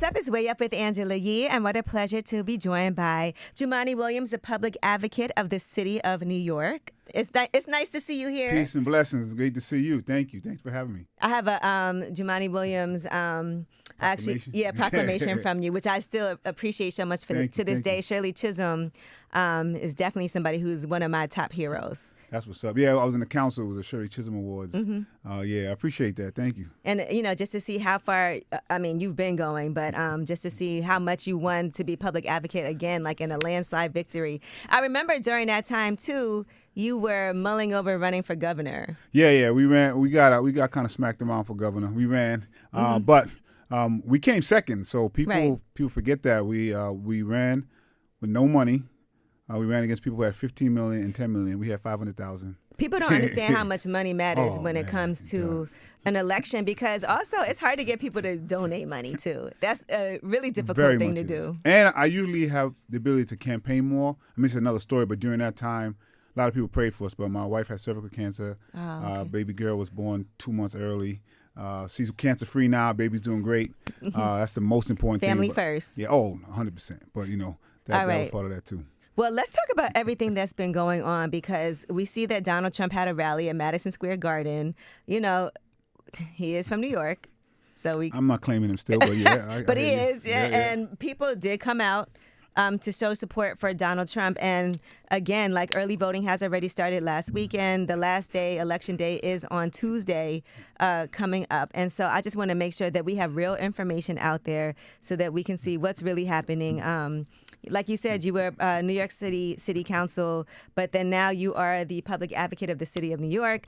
up? It's Way Up with Angela Yee, and what a pleasure to be joined by Jumaane Williams, the public advocate of the city of New York. It's nice to see you here. Peace and blessings. Great to see you. Thank you. Thanks for having me. I have a Jumaane Williams proclamation from you, which I still appreciate so much to this day. Shirley Chisholm is definitely somebody who's one of my top heroes. That's what's up. Yeah, I was in the council with the Shirley Chisholm Awards. Yeah, I appreciate that. Thank you. And, just to see how far, you've been going, but just to see how much you won to be public advocate again, like in a landslide victory. I remember during that time, too, you were mulling over running for governor. Yeah, we ran. We got kind of smacked around for governor. We ran, but we came second. So people forget that we ran with no money. We ran against people who had 15 million and 10 million. We had 500,000. People don't understand how much money matters when it comes to an election, because also it's hard to get people to donate money too. That's a really difficult thing to do. And I usually have the ability to campaign more. It's another story, but during that time, a lot of people prayed for us, but my wife had cervical cancer. Baby girl was born 2 months early. She's cancer-free now. Baby's doing great. That's the most important thing. Family first. Yeah, 100%. But, that was part of that, too. Well, let's talk about everything that's been going on, because we see that Donald Trump had a rally at Madison Square Garden. He is from New York. I'm not claiming him still, but yeah. But he is, yeah. And people did come out to show support for Donald Trump. And again, like, early voting has already started last weekend. The last day, election day, is on Tuesday coming up. And so I just want to make sure that we have real information out there so that we can see what's really happening. Like you said, you were New York City Council, but then now you are the public advocate of the city of New York.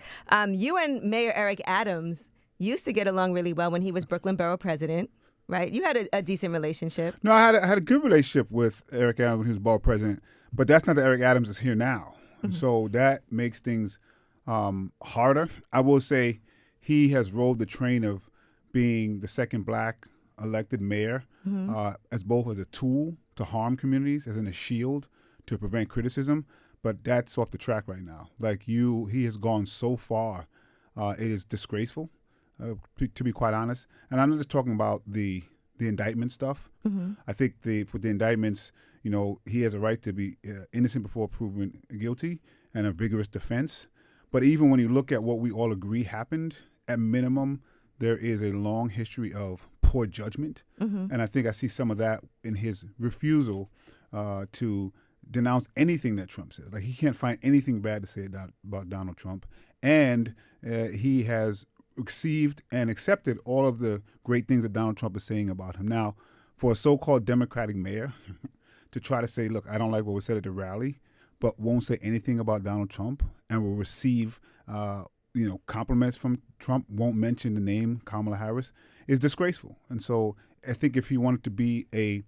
You and Mayor Eric Adams used to get along really well when he was Brooklyn Borough President. Right, you had a decent relationship. No, I had a good relationship with Eric Adams when he was borough president, but that's not the Eric Adams that's here now, and so that makes things harder. I will say he has rolled the train of being the second black elected mayor as both as a tool to harm communities, as in a shield to prevent criticism, but that's off the track right now. He has gone so far, it is disgraceful. To be quite honest, and I'm not just talking about the indictment stuff. I think with the indictments, he has a right to be innocent before proven guilty and a vigorous defense. But even when you look at what we all agree happened, at minimum, there is a long history of poor judgment, and I think I see some of that in his refusal to denounce anything that Trump says. Like, he can't find anything bad to say about Donald Trump, and he has received and accepted all of the great things that Donald Trump is saying about him. Now, for a so-called Democratic mayor to try to say, look, I don't like what was said at the rally, but won't say anything about Donald Trump and will receive compliments from Trump, won't mention the name Kamala Harris, is disgraceful. And so I think if he wanted to be a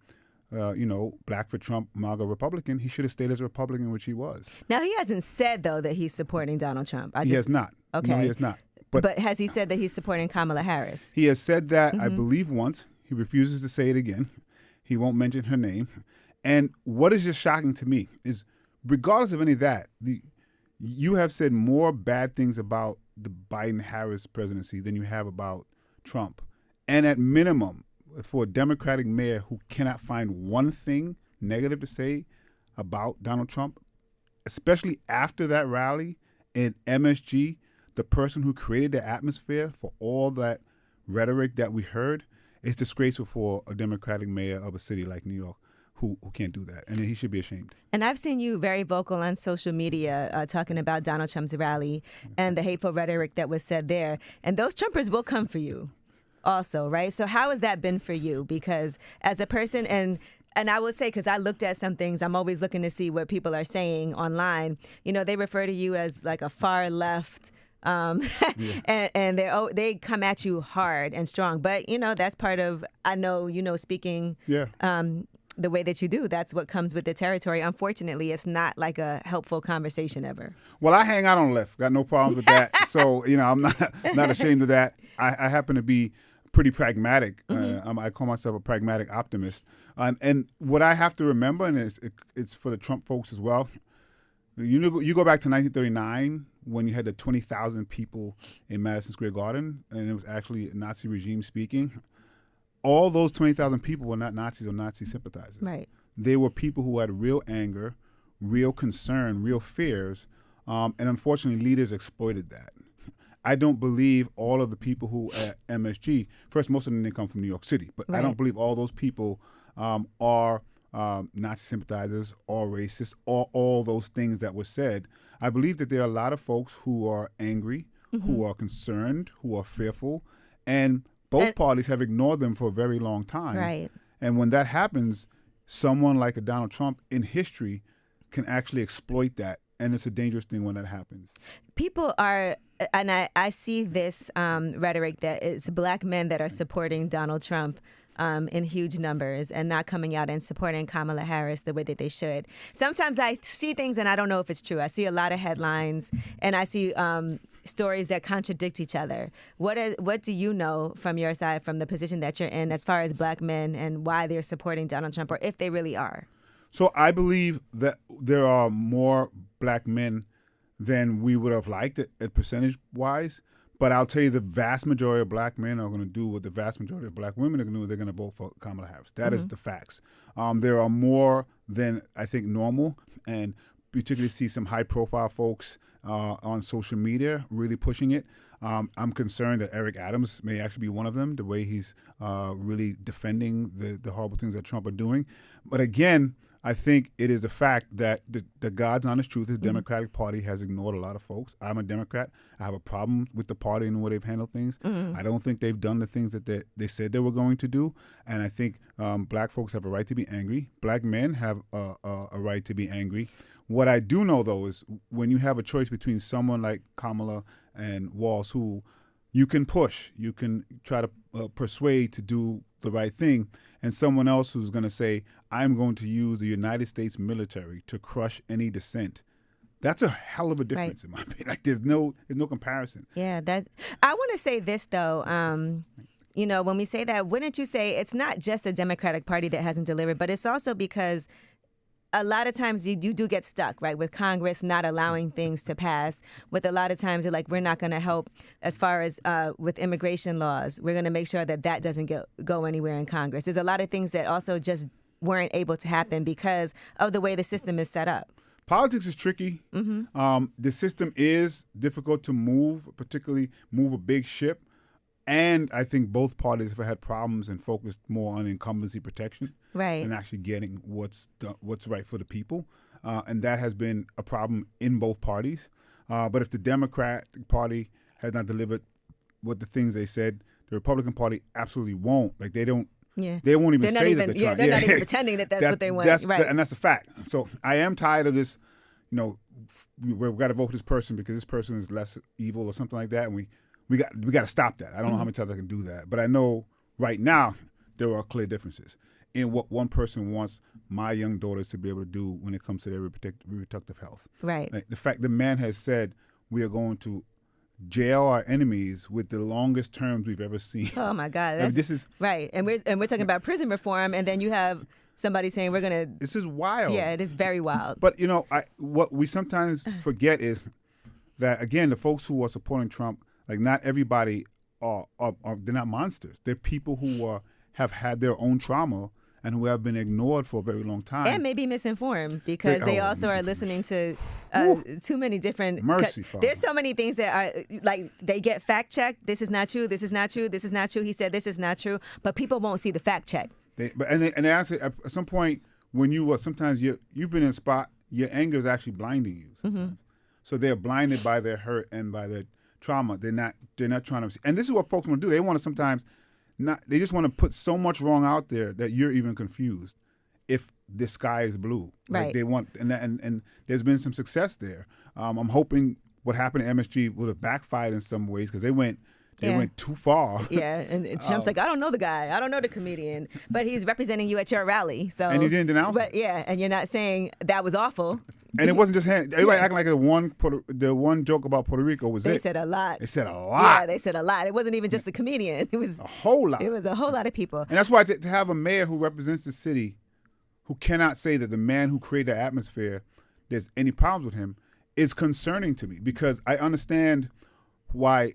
black for Trump MAGA Republican, he should have stayed as a Republican, which he was. Now, he hasn't said, though, that he's supporting Donald Trump. He has not. Okay. No, he has not. But has he said that he's supporting Kamala Harris? He has said that, I believe, once. He refuses to say it again. He won't mention her name. And what is just shocking to me is, regardless of any of that, you have said more bad things about the Biden-Harris presidency than you have about Trump. And at minimum, for a Democratic mayor who cannot find one thing negative to say about Donald Trump, especially after that rally in MSG, the person who created the atmosphere for all that rhetoric that we heard, it's disgraceful for a Democratic mayor of a city like New York who can't do that. And he should be ashamed. And I've seen you very vocal on social media talking about Donald Trump's rally and the hateful rhetoric that was said there. And those Trumpers will come for you also, right? So how has that been for you? Because as a person, and I would say, because I looked at some things, I'm always looking to see what people are saying online. They refer to you as like a far left, and they come at you hard and strong. But, that's part of, I know, speaking the way that you do. That's what comes with the territory. Unfortunately, it's not like a helpful conversation ever. Well, I hang out on the left. Got no problems with that. So, I'm not ashamed of that. I happen to be pretty pragmatic. I call myself a pragmatic optimist. And what I have to remember, and it's for the Trump folks as well, you go back to 1939 when you had the 20,000 people in Madison Square Garden, and it was actually a Nazi regime speaking. all those 20,000 people were not Nazis or Nazi sympathizers. Right. They were people who had real anger, real concern, real fears, and unfortunately leaders exploited that. I don't believe all of the people who at MSG, first, most of them didn't come from New York City, but I don't believe all those people are Nazi sympathizers or racist or all those things that were said. I believe that there are a lot of folks who are angry, who are concerned, who are fearful, and both parties have ignored them for a very long time. Right. And when that happens, someone like a Donald Trump in history can actually exploit that, and it's a dangerous thing when that happens. People are, and I see this rhetoric that it's black men that are supporting Donald Trump in huge numbers and not coming out and supporting Kamala Harris the way that they should. Sometimes I see things and I don't know if it's true. I see a lot of headlines and I see stories that contradict each other. What do you know from your side, from the position that you're in, as far as black men and why they're supporting Donald Trump, or if they really are? So I believe that there are more black men than we would have liked at percentage-wise. But I'll tell you, the vast majority of black men are going to do what the vast majority of black women are going to do. They're going to vote for Kamala Harris. That is the facts. There are more than I think normal, and particularly see some high-profile folks on social media really pushing it. I'm concerned that Eric Adams may actually be one of them, the way he's really defending the horrible things that Trump are doing. But again, I think it is a fact that the God's honest truth is the Democratic Party has ignored a lot of folks. I'm a Democrat. I have a problem with the party and the way they've handled things. I don't think they've done the things that they said they were going to do. And I think black folks have a right to be angry. Black men have a right to be angry. What I do know, though, is when you have a choice between someone like Kamala and Walz, who you can push, you can try to persuade to do the right thing, and someone else who's going to say, I'm going to use the United States military to crush any dissent. That's a hell of a difference, in my opinion. Like, there's no comparison. Yeah, I want to say this, though. You know, when we say that, wouldn't you say it's not just the Democratic Party that hasn't delivered, but it's also because a lot of times you do get stuck, right, with Congress not allowing things to pass. With a lot of times they're like, we're not going to help as far as with immigration laws. We're going to make sure that doesn't go anywhere in Congress. There's a lot of things that also just weren't able to happen because of the way the system is set up. Politics is tricky. The system is difficult to move, particularly move a big ship. And I think both parties have had problems and focused more on incumbency protection than actually getting what's right for the people. And that has been a problem in both parties. But if the Democratic Party has not delivered what the things they said, the Republican Party absolutely won't. Like, they don't. Yeah. They won't even say that they're trying. They're not even pretending that that's what they want. And that's a fact. So I am tired of this, we've got to vote for this person because this person is less evil or something like that. And we got to stop that. I don't know how many times I can do that. But I know right now there are clear differences in what one person wants my young daughters to be able to do when it comes to their reproductive health. Right. Like, the fact the man has said we are going to jail our enemies with the longest terms we've ever seen. Oh my God, this is right. And we're talking about prison reform, and then you have somebody saying we're gonna. This is wild. Yeah, it is very wild. But what we sometimes forget is that, again, the folks who are supporting Trump, like, not everybody are they're not monsters. They're people who have had their own trauma and who have been ignored for a very long time. And maybe misinformed because they also are listening to too many different... Mercy, Father. There's so many things that are, like, they get fact-checked. This is not true. This is not true. This is not true. He said this is not true. But people won't see the fact-check. They actually, at some point, when sometimes you've been in a spot, your anger is actually blinding you sometimes. So they're blinded by their hurt and by their trauma. They're not trying to see. And this is what folks want to do. They want to sometimes... they just want to put so much wrong out there that you're even confused if the sky is blue. Like, right. They want, and there's been some success there. I'm hoping what happened to MSG would have backfired in some ways because they went too far. Yeah, and Trump's like, I don't know the guy. I don't know the comedian. But he's representing you at your rally. So, and you didn't denounce him. Yeah, and you're not saying that was awful. And it wasn't just him. Everybody acting like the one joke about Puerto Rico was They said a lot. They said a lot. Yeah, they said a lot. It wasn't even just the comedian. It was a whole lot. It was a whole lot of people. And that's why to have a mayor who represents the city who cannot say that the man who created the atmosphere, there's any problems with him, is concerning to me because I understand why,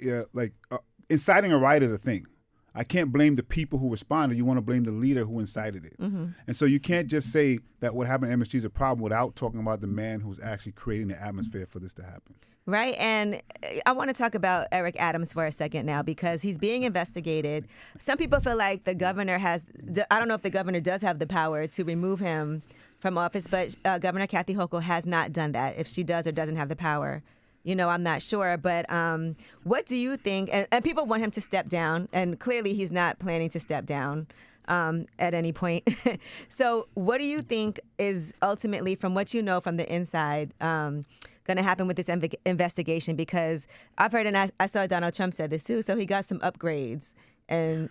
inciting a riot is a thing. I can't blame the people who responded. You want to blame the leader who incited it. And so you can't just say that what happened to MSG is a problem without talking about the man who's actually creating the atmosphere for this to happen. Right. And I want to talk about Eric Adams for a second now because he's being investigated. Some people feel like the governor has, I don't know if the governor does have the power to remove him from office, but Governor Kathy Hochul has not done that. If she does or doesn't have the power, I'm not sure. But what do you think? And people want him to step down, and clearly he's not planning to step down at any point. So what do you think is ultimately, from what you know from the inside, going to happen with this investigation? Because I've heard, and I saw Donald Trump said this too, so he got some upgrades and,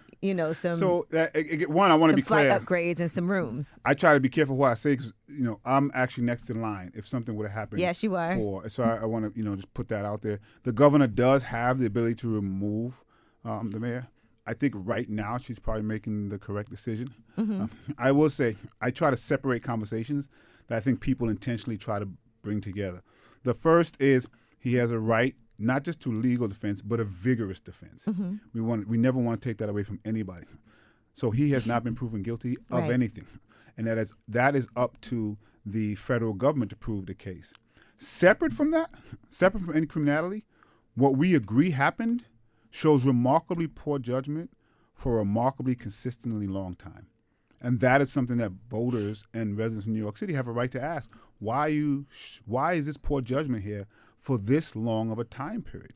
some one, I want to be flight clear. Upgrades and some rooms. I try to be careful what I say because, I'm actually next in line if something would have happened. Yes, you are. So I want to, just put that out there. The governor does have the ability to remove the mayor. I think right now she's probably making the correct decision. I will say I try to separate conversations that I think people intentionally try to bring together. The first is he has a right not just to legal defense, but a vigorous defense. We never want to take that away from anybody. So he has not been proven guilty of anything. And that is up to the federal government to prove the case. Separate from that, separate from any criminality, what we agree happened shows remarkably poor judgment for a remarkably consistently long time. And that is something that voters and residents of New York City have a right to ask. Why is this poor judgment here for this long of a time period?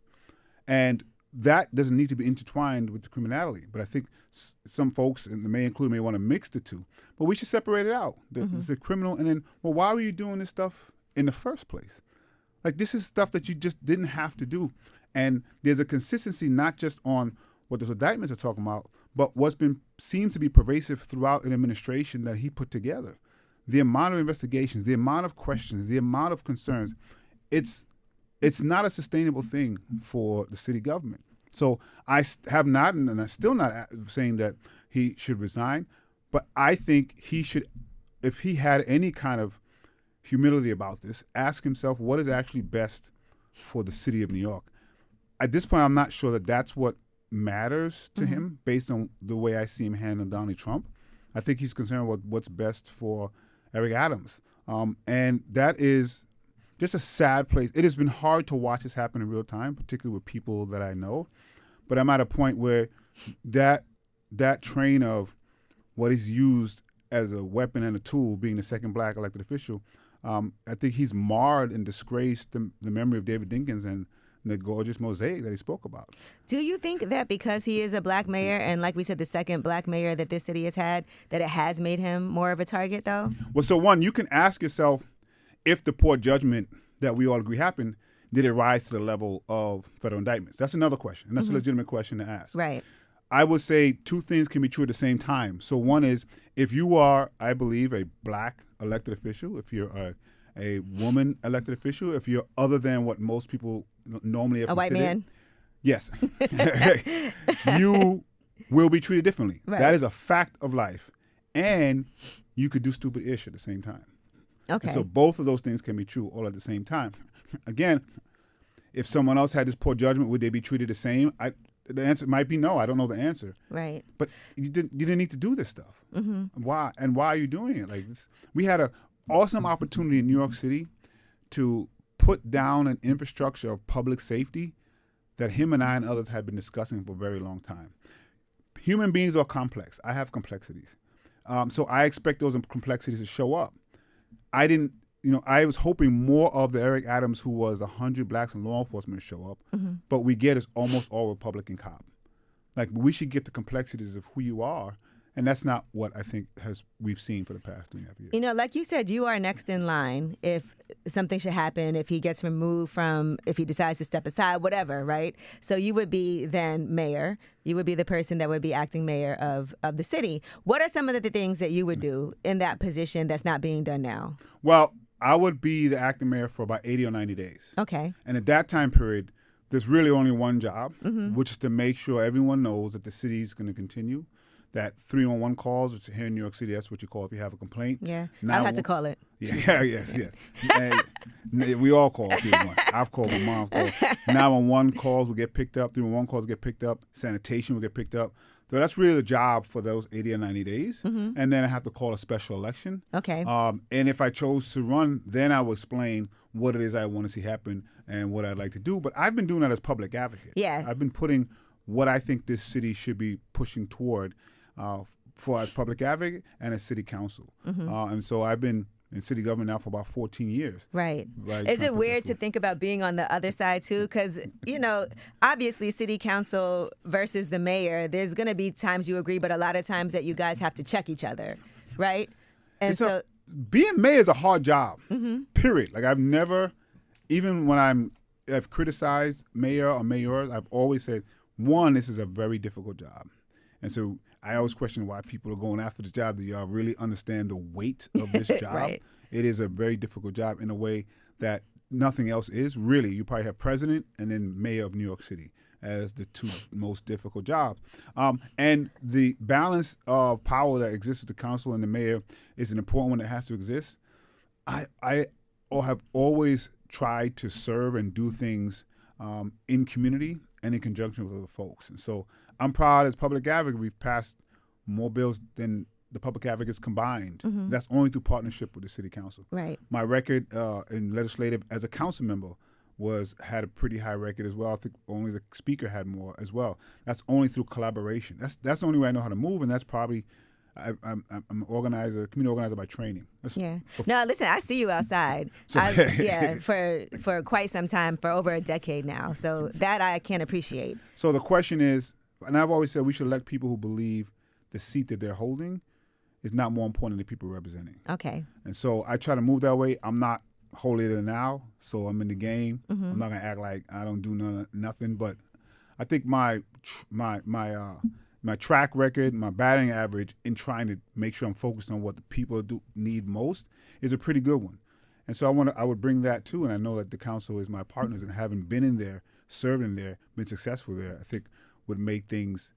And that doesn't need to be intertwined with the criminality. But I think some folks, and may want to mix the two. But we should separate it out. It's the criminal, and then, why were you doing this stuff in the first place? Like, this is stuff that you just didn't have to do. And there's a consistency not just on what those indictments are talking about, but what's seems to be pervasive throughout an administration that he put together. The amount of investigations, the amount of questions, the amount of concerns, it's not a sustainable thing for the city government. So I have not, and I'm still not saying that he should resign, but I think he should, if he had any kind of humility about this, ask himself what is actually best for the city of New York. At this point, I'm not sure that that's what matters to him based on the way I see him handle Donald Trump. I think he's concerned with what's best for Eric Adams. And that is just a sad place. It has been hard to watch this happen in real time, particularly with people that I know. But I'm at a point where that train of what he's used as a weapon and a tool, being the second black elected official, I think he's marred and disgraced the memory of David Dinkins and the gorgeous mosaic that he spoke about. Do you think that because he is a black mayor, and like we said, the second black mayor that this city has had, that it has made him more of a target, though? Well, so one, you can ask yourself, if the poor judgment that we all agree happened, did it rise to the level of federal indictments? That's another question, and that's a legitimate question to ask. Right. I would say two things can be true at the same time. So one is, if you are, I believe, a black elected official, if you're a woman elected official, if you're other than what most people normally are a white man. Yes. You will be treated differently. Right. That is a fact of life. And you could do stupid ish at the same time. Okay. And so both of those things can be true all at the same time. Again, if someone else had this poor judgment, would they be treated the same? The answer might be no. I don't know the answer. Right. But you didn't need to do this stuff. Why? And why are you doing it? Like this? We had an awesome opportunity in New York City to put down an infrastructure of public safety that him and I and others had been discussing for a very long time. Human beings are complex. I have complexities. So I expect those complexities to show up. I was hoping more of the Eric Adams who was 100 blacks in law enforcement show up, but we get is almost all Republican cop. Like, we should get the complexities of who you are, and that's not what I think we've seen for the past 3.5 years. Like you said, you are next in line if something should happen, if he gets removed if he decides to step aside, whatever, right? So you would be then mayor. You would be the person that would be acting mayor of the city. What are some of the things that you would do in that position that's not being done now? Well, I would be the acting mayor for about 80 or 90 days. Okay. And at that time period, there's really only one job, which is to make sure everyone knows that the city is going to continue, that 311 calls, which here in New York City, that's what you call if you have a complaint. Yeah, I've had to call it. Yeah, yes. And we all call 311. I've called, my mom called. 911 calls will get picked up, 311 calls get picked up, sanitation will get picked up. So that's really the job for those 80 or 90 days. And then I have to call a special election. Okay. And if I chose to run, then I will explain what it is I want to see happen and what I'd like to do. But I've been doing that as public advocate. Yeah. I've been putting what I think this city should be pushing toward for as public advocate and as city council. And so I've been in city government now for about 14 years. Right. Is it weird to think about being on the other side too? Because, obviously city council versus the mayor, there's going to be times you agree, but a lot of times that you guys have to check each other, right? And so being mayor is a hard job, period. Like I've never, even when I've criticized mayor or mayors, I've always said, one, this is a very difficult job. And so I always question why people are going after this job. Do y'all really understand the weight of this job? Right. It is a very difficult job in a way that nothing else is. Really, you probably have president and then mayor of New York City as the two most difficult jobs. And the balance of power that exists with the council and the mayor is an important one that has to exist. I have always tried to serve and do things in community and in conjunction with other folks. And so I'm proud as public advocate, we've passed more bills than the public advocates combined. That's only through partnership with the city council. Right. My record in legislative as a council member had a pretty high record as well. I think only the speaker had more as well. That's only through collaboration. That's the only way I know how to move, and that's probably I'm an organizer, community organizer by training. No, listen, I see you outside. So, for quite some time, for over a decade now. So that I can appreciate. So the question is, and I've always said we should elect people who believe the seat that they're holding is not more important than the people representing. Okay. And so I try to move that way. I'm not holier than thou, so I'm in the game. I'm not gonna act like I don't do nothing. But I think my track record, my batting average in trying to make sure I'm focused on what the people need most is a pretty good one. And so I would bring that too. And I know that the council is my partners, and having been in there, serving there, been successful there, I think would make things,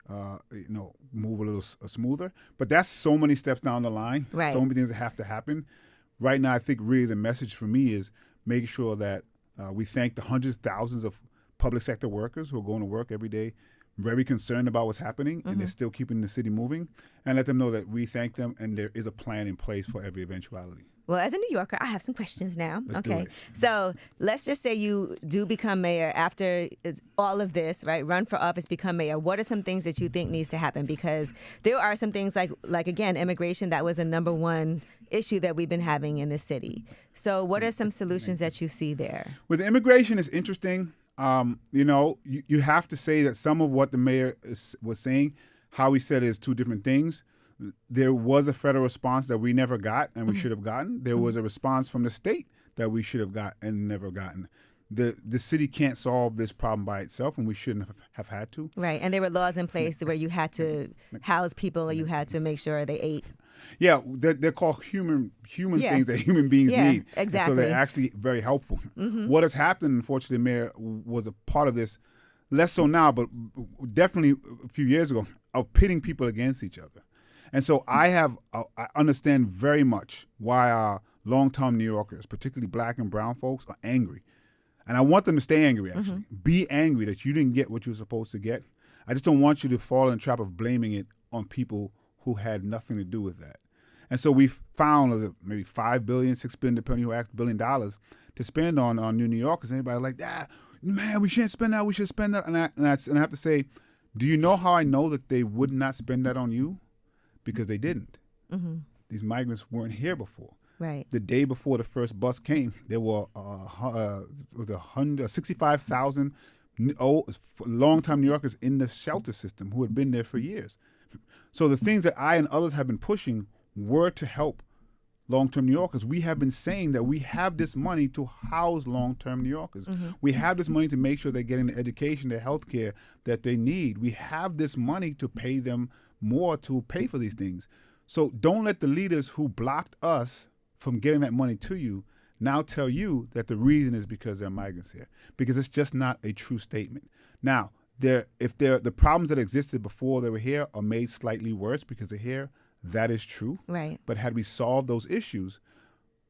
move a little smoother. But that's so many steps down the line. Right. So many things that have to happen. Right now, I think really the message for me is making sure that we thank the hundreds of thousands of public sector workers who are going to work every day, very concerned about what's happening, and they're still keeping the city moving, and let them know that we thank them and there is a plan in place for every eventuality. Well, as a New Yorker, I have some questions now. Let's do it. So let's just say you do become mayor after all of this, right? Run for office, become mayor. What are some things that you think needs to happen? Because there are some things like again, immigration, that was a number one issue that we've been having in the city. So what are some solutions that you see there? With immigration, it's interesting. You have to say that some of what the mayor was saying, how he said it is two different things. There was a federal response that we never got and we should have gotten. There was a response from the state that we should have got and never gotten. The city can't solve this problem by itself, and we shouldn't have had to. Right, and there were laws in place where you had to house people, or you had to make sure they ate. Yeah, they're called human things that human beings need. Exactly. And so they're actually very helpful. What has happened, unfortunately, Mayor, was a part of this, less so now, but definitely a few years ago, of pitting people against each other. And so I understand very much why our long-term New Yorkers, particularly black and brown folks, are angry. And I want them to stay angry, actually. Be angry that you didn't get what you were supposed to get. I just don't want you to fall in the trap of blaming it on people who had nothing to do with that. And so we've found maybe $5 billion, $6 billion, depending who asked, $1 billion to spend on New Yorkers. Anybody like, man, we shouldn't spend that, we should spend that. And I have to say, do you know how I know that they would not spend that on you? Because they didn't. These migrants weren't here before. Right. The day before the first bus came, there were 65,000 long-time New Yorkers in the shelter system who had been there for years. So the things that I and others have been pushing were to help long-term New Yorkers. We have been saying that we have this money to house long-term New Yorkers. We have this money to make sure they're getting the education, the health care that they need. We have this money to pay them more to pay for these things. So don't let the leaders who blocked us from getting that money to you now tell you that the reason is because there are migrants here, because it's just not a true statement. Now, the problems that existed before they were here are made slightly worse because they're here, that is true. Right. But had we solved those issues,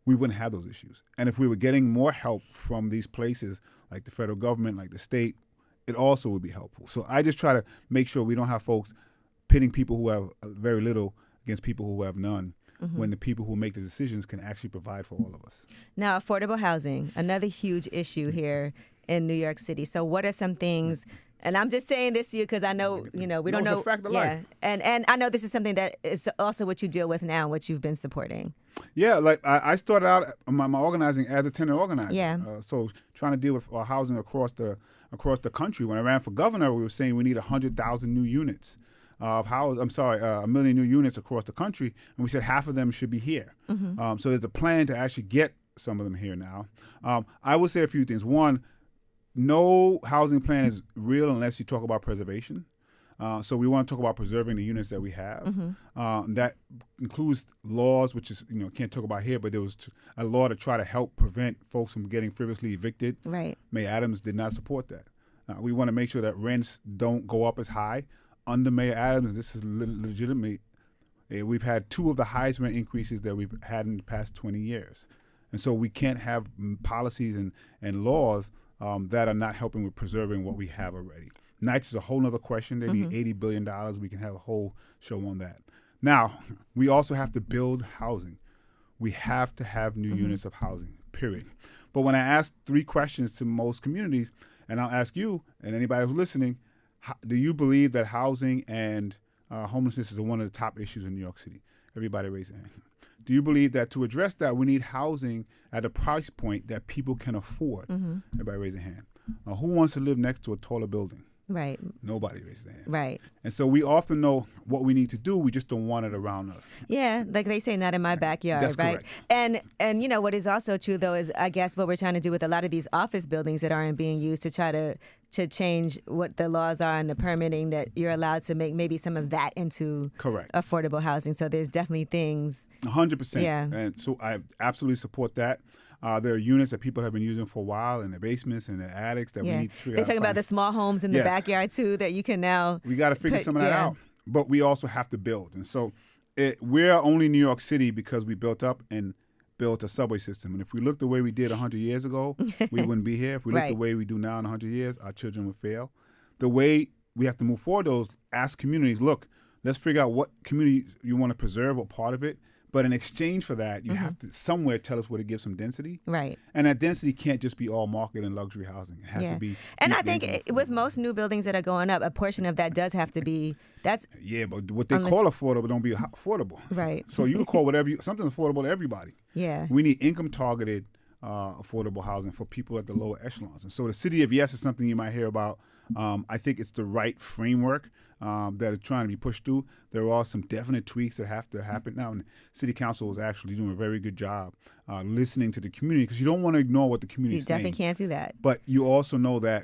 we wouldn't have those issues. And if we were getting more help from these places, like the federal government, like the state, it also would be helpful. So I just try to make sure we don't have folks pitting people who have very little against people who have none, when the people who make the decisions can actually provide for all of us. Now, affordable housing, another huge issue here in New York City. So what are some things, and I'm just saying this to you because I know, we don't know. It's a fact of life. And I know this is something that is also what you deal with now, what you've been supporting. Yeah, like I started out my organizing as a tenant organizer. Yeah. So trying to deal with housing across the country. When I ran for governor, we were saying we need 100,000 new units of a million new units across the country, and we said half of them should be here. So there's a plan to actually get some of them here now. I will say a few things. One, no housing plan is real unless you talk about preservation. So we want to talk about preserving the units that we have. That includes laws, which is, can't talk about here, but there was a law to try to help prevent folks from getting frivolously evicted. Right. Mayor Adams did not support that. We want to make sure that rents don't go up as high. Under Mayor Adams, this is legitimate. We've had 2 of the highest rent increases that we've had in the past 20 years. And so we can't have policies and laws that are not helping with preserving what we have already. Nights is a whole other question. They need $80 billion. We can have a whole show on that. Now, we also have to build housing. We have to have new units of housing, period. But when I ask 3 questions to most communities, and I'll ask you and anybody who's listening, do you believe that housing and homelessness is one of the top issues in New York City? Everybody raise their hand. Do you believe that to address that, we need housing at a price point that people can afford? Everybody raise their hand. Who wants to live next to a taller building? Right. Nobody raised their hand. Right. And so we often know what we need to do. We just don't want it around us. Yeah, like they say, not in my backyard, That's right? correct. And what is also true, though, is I guess what we're trying to do with a lot of these office buildings that aren't being used to try to change what the laws are and the permitting, that you're allowed to make maybe some of that into Correct. affordable housing. So there's definitely things. 100%. Yeah. And so I absolutely support that. There are units that people have been using for a while in their basements and their attics that we need to figure out. They're talking about the small homes in the backyard, too, that you can now. We got to figure some of that out. But we also have to build. And so we're only New York City because we built up and built a subway system. And if we looked the way we did 100 years ago, we wouldn't be here. If we looked the way we do now in 100 years, our children would fail. The way we have to move forward, ask communities, look, let's figure out what community you want to preserve or part of it. But in exchange for that, you have to somewhere tell us where to give some density. Right. And that density can't just be all market and luxury housing. It has to be. And I think with most new buildings that are going up, a portion of that does have to be. Yeah, but what they call affordable don't be affordable. Right. So you can call something affordable to everybody. Yeah. We need income targeted affordable housing for people at the lower echelons. And so the City of Yes is something you might hear about. I think it's the right framework that is trying to be pushed through. There are some definite tweaks that have to happen now. And City Council is actually doing a very good job listening to the community, because you don't want to ignore what the community is saying. You definitely can't do that. But you also know that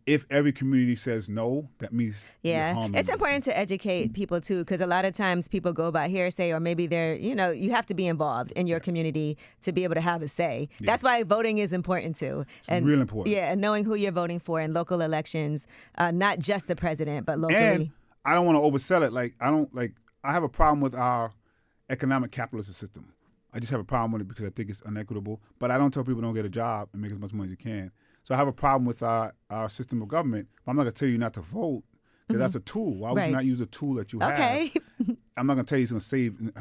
if every community says no, that means it's important to educate people too, because a lot of times people go by hearsay, or maybe they're, you have to be involved in your community to be able to have a say. Yeah. That's why voting is important too. It's real important. Yeah, and knowing who you're voting for in local elections, not just the president, but locally. And I don't want to oversell it. I have a problem with our economic capitalist system. I just have a problem with it because I think it's inequitable. But I don't tell people don't get a job and make as much money as you can. So I have a problem with our system of government. But I'm not going to tell you not to vote, because that's a tool. Why would you not use a tool that you have? Okay. I'm not going to tell you it's going to save and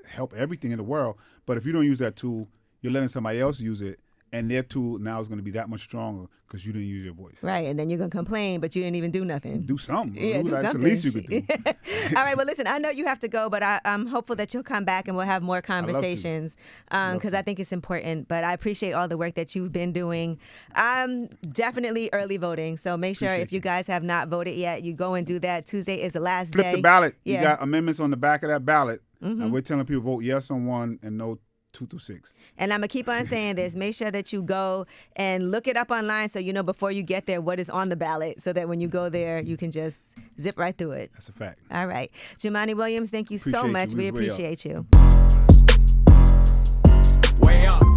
help everything in the world. But if you don't use that tool, you're letting somebody else use it. And their tool now is going to be that much stronger because you didn't use your voice. Right, and then you're going to complain, but you didn't even do nothing. Do something. Yeah, do something. That's the least you could do. All right, well, listen, I know you have to go, but I'm hopeful that you'll come back and we'll have more conversations, because I think it's important. But I appreciate all the work that you've been doing. Definitely early voting, so make sure if you guys have not voted yet, you go and do that. Tuesday is the last day. Flip the ballot. Yeah. You got amendments on the back of that ballot, and we're telling people vote yes on 1 and no 2 through 6. And I'm going to keep on saying this. Make sure that you go and look it up online so you know before you get there what is on the ballot, so that when you go there, you can just zip right through it. That's a fact. All right. Jumaane Williams, thank you so much. We appreciate you. Way up.